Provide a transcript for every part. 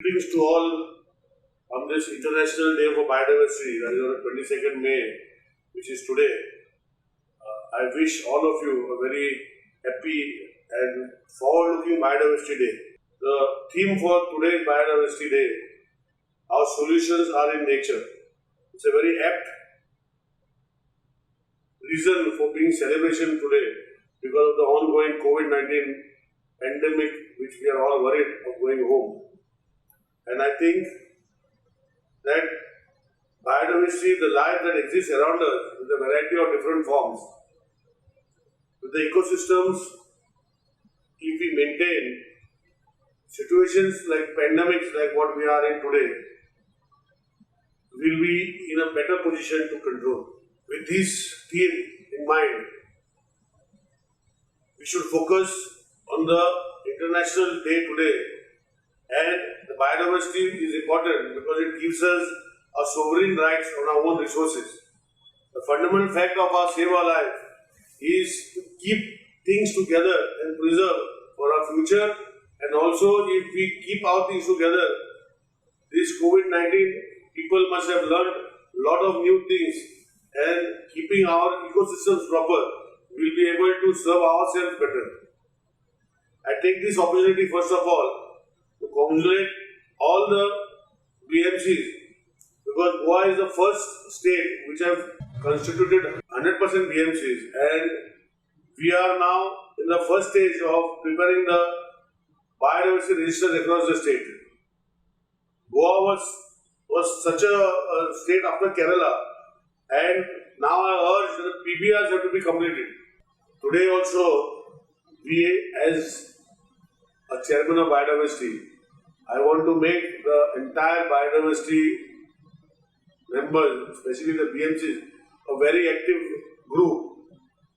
Greetings to all on this International Day for Biodiversity, that is on the 22nd May, which is today. I wish all of you a very happy and forward-looking Biodiversity Day. The theme for today's Biodiversity Day, our solutions are in nature. It's a very apt reason for being celebration today because of the ongoing COVID-19 pandemic, which we are all worried of going home. And I think that biodiversity, the life that exists around us, with a variety of different forms, with the ecosystems, if we maintain situations like pandemics, like what we are in today, will be in a better position to control. With this theme in mind, we should focus on the International Day today, and the biodiversity is important because it gives us a sovereign rights on our own resources. The fundamental fact of our Save Our Life is to keep things together and preserve for our future, and also if we keep our things together, this COVID-19, people must have learned a lot of new things, and keeping our ecosystems proper, we'll be able to serve ourselves better. I take this opportunity first of all to congratulate all the BMCs, because Goa is the first state which have constituted 100% BMCs, and we are now in the first stage of preparing the biodiversity registers across the state. Goa was such a state after Kerala, and now I urge that PBRs have to be completed. Today also, we as a chairman of biodiversity, I want to make the entire biodiversity members, especially the BMCs, a very active group.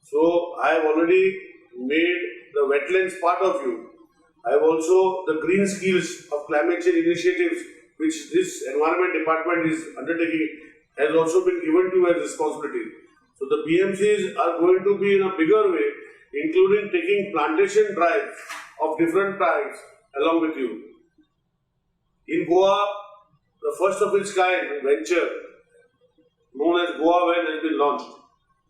So I have already made the wetlands part of you. I have also the green skills of climate change initiatives, which this environment department is undertaking, has also been given to you as responsibility. So the BMCs are going to be in a bigger way, including taking plantation drives of different types along with you. In Goa, the first of its kind venture known as Goa Van has been launched,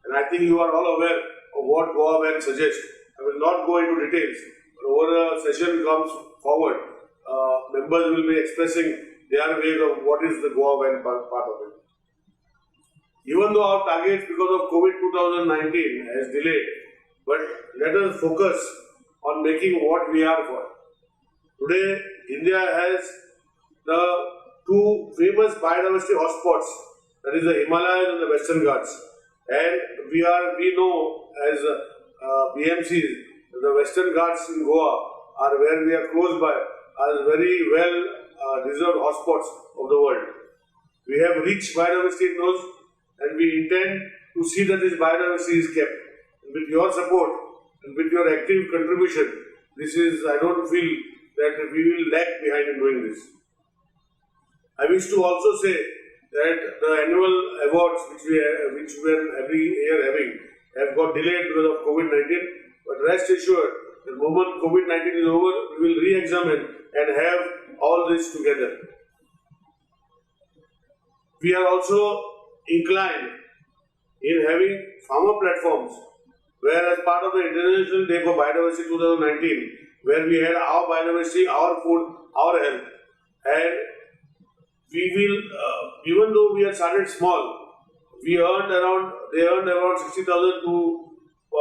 and I think you are all aware of what Goa Van suggests. I will not go into details, but over a session comes forward, members will be expressing their ways of what is the Goa Van part of it. Even though our targets because of COVID 2019 has delayed, but let us focus on making what we are for. Today, India has the two famous biodiversity hotspots, that is the Himalayas and the Western Ghats. And we know as BMCs, the Western Ghats in Goa are where we are close by, are very well reserved hotspots of the world. We have rich biodiversity in those, and we intend to see that this biodiversity is kept. And with your support and with your active contribution, I don't feel that we will lag behind in doing this. I wish to also say that the annual awards which we are every year having have got delayed because of COVID-19, but rest assured, the moment COVID-19 is over, we will re-examine and have all this together. We are also inclined in having farmer platforms, where as part of the International Day for Biodiversity 2019, where we had our biodiversity, our food, our health, and we will, even though we had started small, they earned around 60,000 to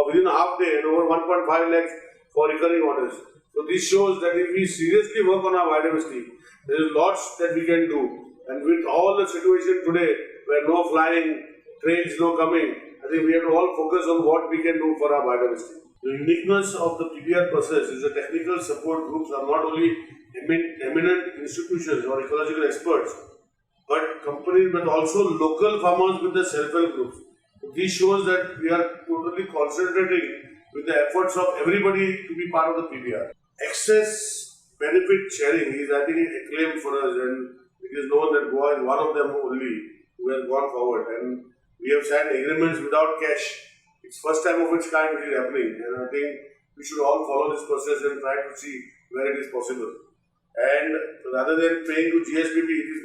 within a half day and over 1.5 lakhs for recurring orders. So this shows that if we seriously work on our biodiversity, there is lots that we can do. And with all the situation today, where no flying, trains no coming, I think we have to all focus on what we can do for our biodiversity. The uniqueness of the PBR process is the technical support groups are not only eminent institutions or ecological experts, but companies, but also local farmers with the self-help groups. This shows that we are totally concentrating with the efforts of everybody to be part of the PBR. Excess benefit sharing is, I think, acclaimed for us, and it is known that Goa is one of them only who has gone forward. And we have signed agreements without cash. It's first time of its kind which is happening, and I think we should all follow this process and try to see where it is possible. And rather than paying to GSBB, it is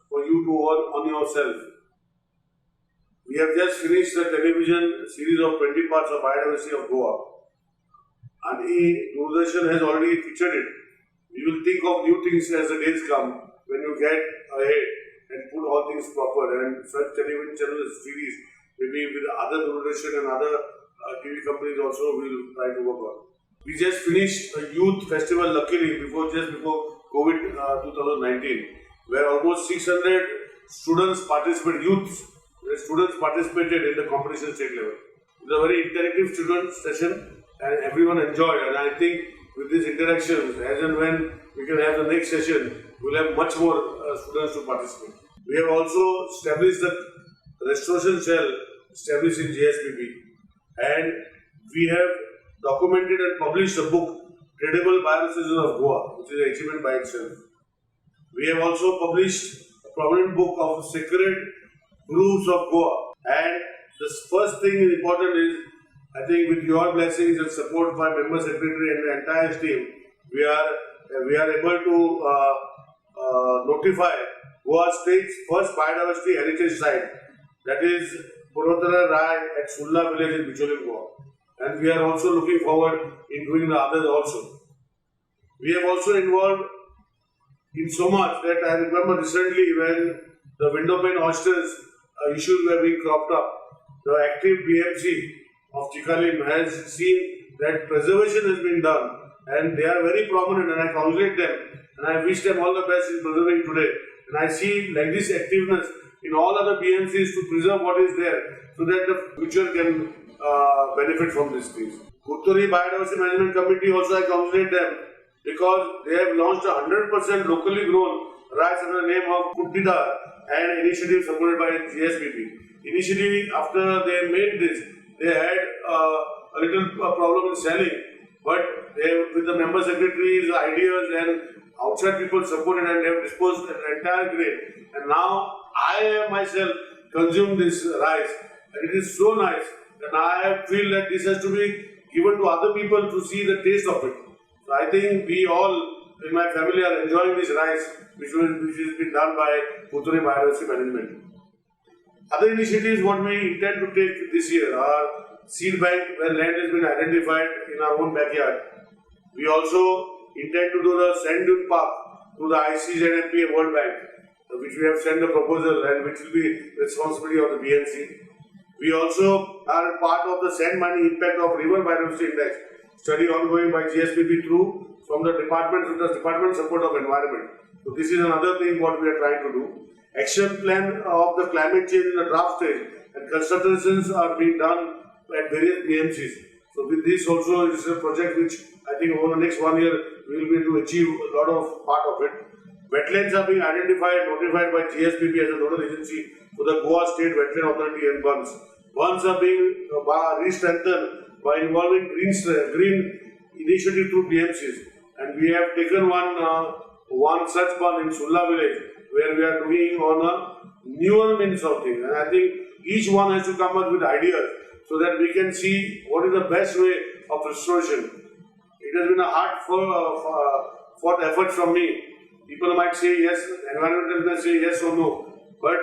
for you to work on yourself. We have just finished the television series of 20 parts of Biodiversity of Goa. And Doordarshan has already featured it. We will think of new things as the days come when you get ahead and put all things proper. And such television channel series, maybe with other Doordarshan and other TV companies also will try to work on. We just finished a youth festival, luckily, just before COVID 2019, where almost 600 students participated in the competition state level. It was a very interactive student session and everyone enjoyed. And I think with these interactions, as and when we can have the next session, we'll have much more students to participate. We have also established the restoration cell established in GSBB, and we have documented and published a book, Credible Biodiversity of Goa, which is an achievement by itself. We have also published a prominent book of Sacred Grooves of Goa. And the first thing important is, I think with your blessings and support by Member Secretary and the entire team, we are able to notify Goa State's first biodiversity heritage site, that is Purvatara Rai at Sulla village in Bicholim, Goa. And we are also looking forward in doing the others also. We have also involved in so much that I remember recently when the window pane oysters issues were being cropped up, the active BMC of Chikalim has seen that preservation has been done, and they are very prominent, and I congratulate them and I wish them all the best in preserving today. And I see like this activeness in all other BMCs to preserve what is there so that the future can benefit from these things. Uttari Biodiversity Management Committee also, I congratulate them because they have launched a 100% locally grown rice under the name of Kuttidar, an initiative supported by GSBB. Initially, after they made this, they had a little problem in selling, but with the member secretaries' ideas and outside people supported, and they have disposed the entire grain. And now I myself consume this rice, and it is so nice. And I feel that this has to be given to other people to see the taste of it. So I think we all in my family are enjoying this rice, which has been done by Uttari Biodiversity Management. Other initiatives what we intend to take this year are seed bank, where land has been identified in our own backyard. We also intend to do the sand dune park to the ICZMP World Bank, which we have sent a proposal and which will be responsibility of the BNC. We also are part of the sand mining impact of river biodiversity index study ongoing by GSBB from the department support of environment. So this is another thing what we are trying to do. Action plan of the climate change in the draft stage and consultations are being done at various BMCs. So with this also, it is a project which I think over the next 1 year we will be able to achieve a lot of part of it. Wetlands are being notified by GSBB as a nodal agency for the Goa State Wetland Authority and bunds. Bunds are being re-strengthened by involving green initiative through BMCs. And we have taken one such bund in Sulla village, where we are doing on a newer means of things. And I think each one has to come up with ideas so that we can see what is the best way of restoration. It has been a hard fought effort from me. People might say yes, environmentalists may say yes or no. But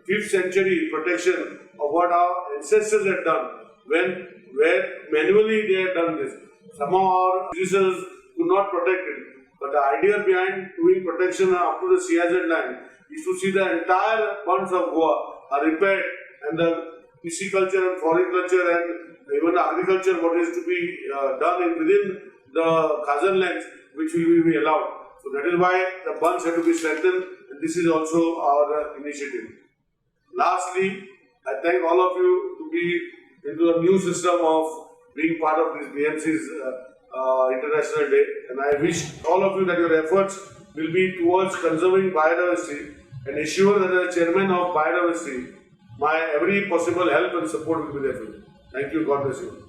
5th century protection of what our ancestors had done, where manually they had done this. Some of our users could not protect it. But the idea behind doing protection up to the CIZ line is to see the entire bunds of Goa are repaired, and the pisciculture and floriculture and even the agriculture what is to be done within the Khazan lands, which will be allowed. So that is why the bunds have to be strengthened, and this is also our initiative. Lastly, I thank all of you to be into a new system of being part of this BMC's International Day, and I wish all of you that your efforts will be towards conserving biodiversity and ensure that as chairman of biodiversity, my every possible help and support will be there for you. Thank you. God bless you.